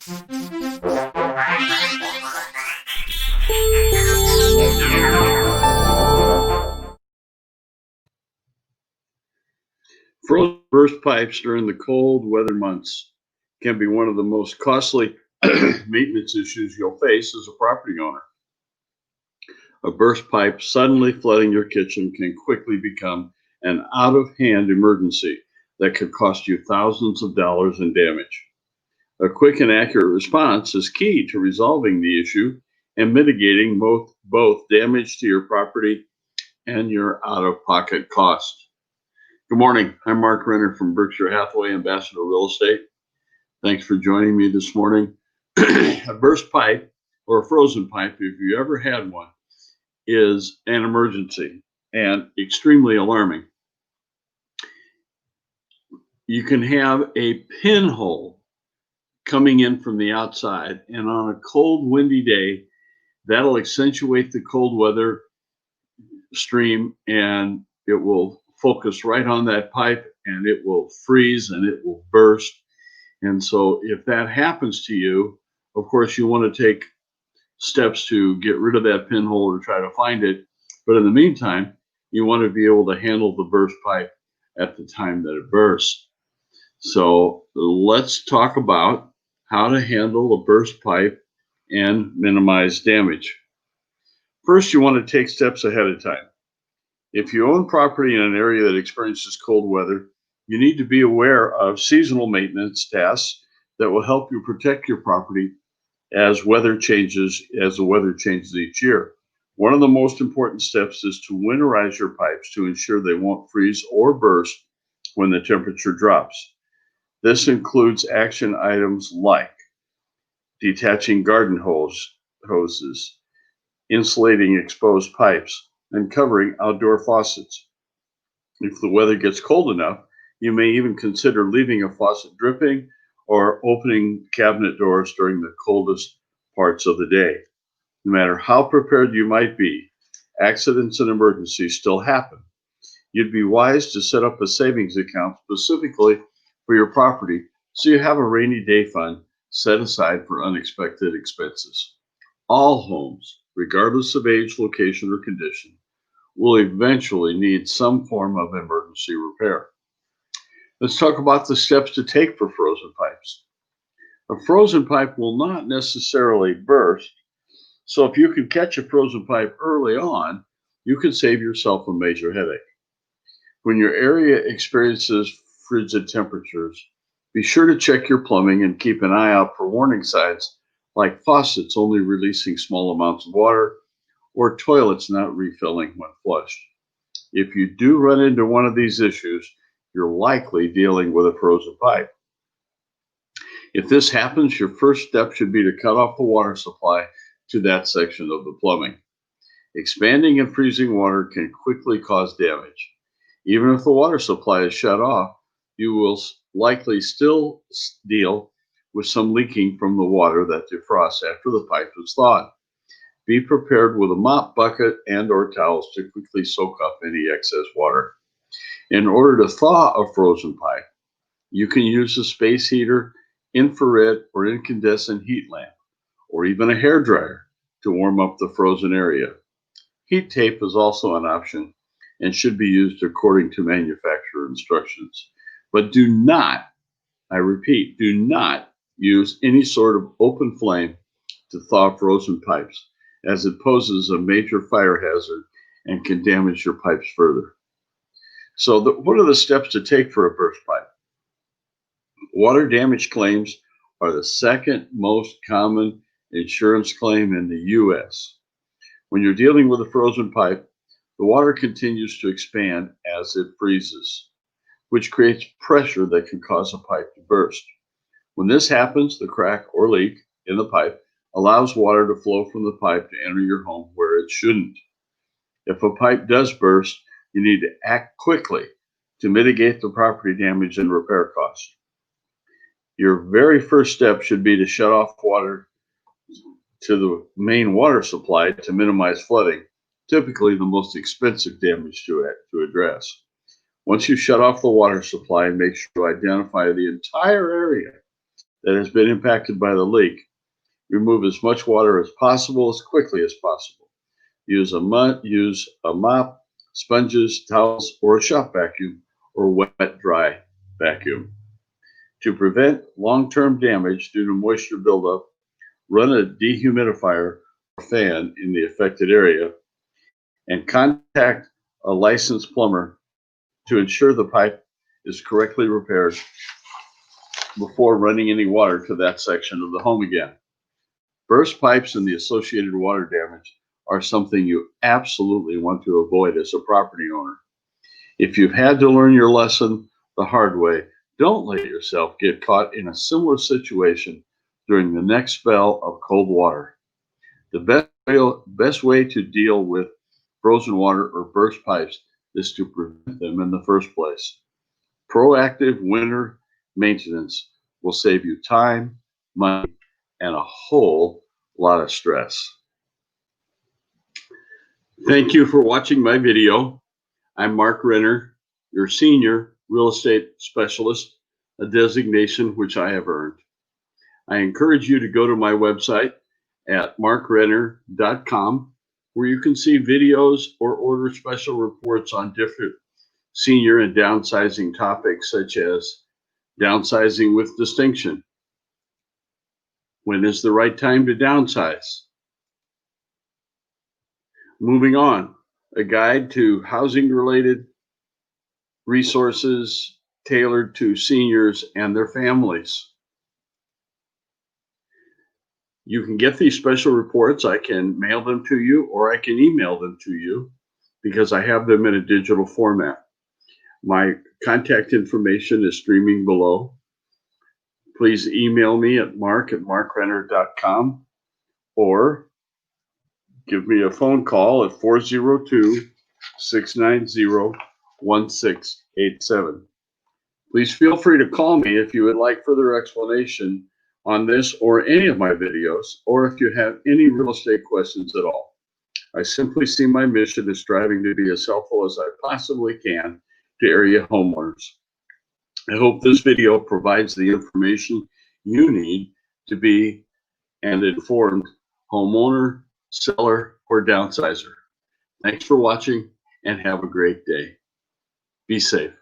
Frozen burst pipes during the cold weather months can be one of the most costly maintenance issues you'll face as a property owner. A burst pipe suddenly flooding your kitchen can quickly become an out of hand emergency that could cost you thousands of dollars in damage. A quick and accurate response is key to resolving the issue and mitigating both damage to your property and your out of pocket costs. Good morning. I'm Mark Renner from Berkshire Hathaway Ambassador Real Estate. Thanks for joining me this morning. A burst pipe or a frozen pipe, if you ever had one, is an emergency and extremely alarming. You can have a pinhole coming in from the outside, and on a cold, windy day, that'll accentuate the cold weather stream, and it will focus right on that pipe, and it will freeze and it will burst. And so if that happens to you, of course, you want to take steps to get rid of that pinhole or try to find it. But in the meantime, you want to be able to handle the burst pipe at the time that it bursts. So let's talk about how to handle a burst pipe and minimize damage. First, you want to take steps ahead of time. If you own property in an area that experiences cold weather, you need to be aware of seasonal maintenance tasks that will help you protect your property as the weather changes each year. One of the most important steps is to winterize your pipes to ensure they won't freeze or burst when the temperature drops. This includes action items like detaching garden hoses, insulating exposed pipes, and covering outdoor faucets. If the weather gets cold enough, you may even consider leaving a faucet dripping or opening cabinet doors during the coldest parts of the day. No matter how prepared you might be, accidents and emergencies still happen. You'd be wise to set up a savings account specifically for your property so you have a rainy day fund set aside for unexpected expenses. All homes, regardless of age, location, or condition, will eventually need some form of emergency repair. Let's talk about the steps to take for frozen pipes. A frozen pipe will not necessarily burst, so if you can catch a frozen pipe early on, you can save yourself a major headache. When your area experiences frigid temperatures, be sure to check your plumbing and keep an eye out for warning signs like faucets only releasing small amounts of water or toilets not refilling when flushed. If you do run into one of these issues, you're likely dealing with a frozen pipe. If this happens, your first step should be to cut off the water supply to that section of the plumbing. Expanding and freezing water can quickly cause damage. Even if the water supply is shut off, you will likely still deal with some leaking from the water that defrosts after the pipe is thawed. Be prepared with a mop bucket and or towels to quickly soak up any excess water. In order to thaw a frozen pipe, you can use a space heater, infrared or incandescent heat lamp, or even a hairdryer to warm up the frozen area. Heat tape is also an option and should be used according to manufacturer instructions. But do not, I repeat, do not use any sort of open flame to thaw frozen pipes, as it poses a major fire hazard and can damage your pipes further. So what are the steps to take for a burst pipe? Water damage claims are the second most common insurance claim in the U.S. When you're dealing with a frozen pipe, the water continues to expand as it freezes, which creates pressure that can cause a pipe to burst. When this happens, the crack or leak in the pipe allows water to flow from the pipe to enter your home where it shouldn't. If a pipe does burst, you need to act quickly to mitigate the property damage and repair costs. Your very first step should be to shut off water to the main water supply to minimize flooding, typically the most expensive damage to address. Once you shut off the water supply, make sure to identify the entire area that has been impacted by the leak. Remove as much water as possible as quickly as possible. Use a mop, sponges, towels, or a shop vacuum or wet dry vacuum. To prevent long-term damage due to moisture buildup, run a dehumidifier or fan in the affected area and contact a licensed plumber to ensure the pipe is correctly repaired before running any water to that section of the home again. Burst pipes and the associated water damage are something you absolutely want to avoid as a property owner. If you've had to learn your lesson the hard way, don't let yourself get caught in a similar situation during the next spell of cold water. The best way to deal with frozen water or burst pipes is to prevent them in the first place. Proactive winter maintenance will save you time, money, and a whole lot of stress. Thank you for watching my video. I'm Mark Renner, your senior real estate specialist, a designation which I have earned. I encourage you to go to my website at markrenner.com, where you can see videos or order special reports on different senior and downsizing topics, such as downsizing with distinction. When is the right time to downsize? Moving on, a guide to housing-related resources tailored to seniors and their families. You can get these special reports. I can mail them to you or I can email them to you because I have them in a digital format. My contact information is streaming below. Please email me at mark@markrenner.com or give me a phone call at 402-690-1687. Please feel free to call me if you would like further explanation on this or any of my videos, or if you have any real estate questions at all. I simply see my mission as striving to be as helpful as I possibly can to area homeowners. I hope this video provides the information you need to be an informed homeowner, seller, or downsizer. Thanks for watching and have a great day. Be safe.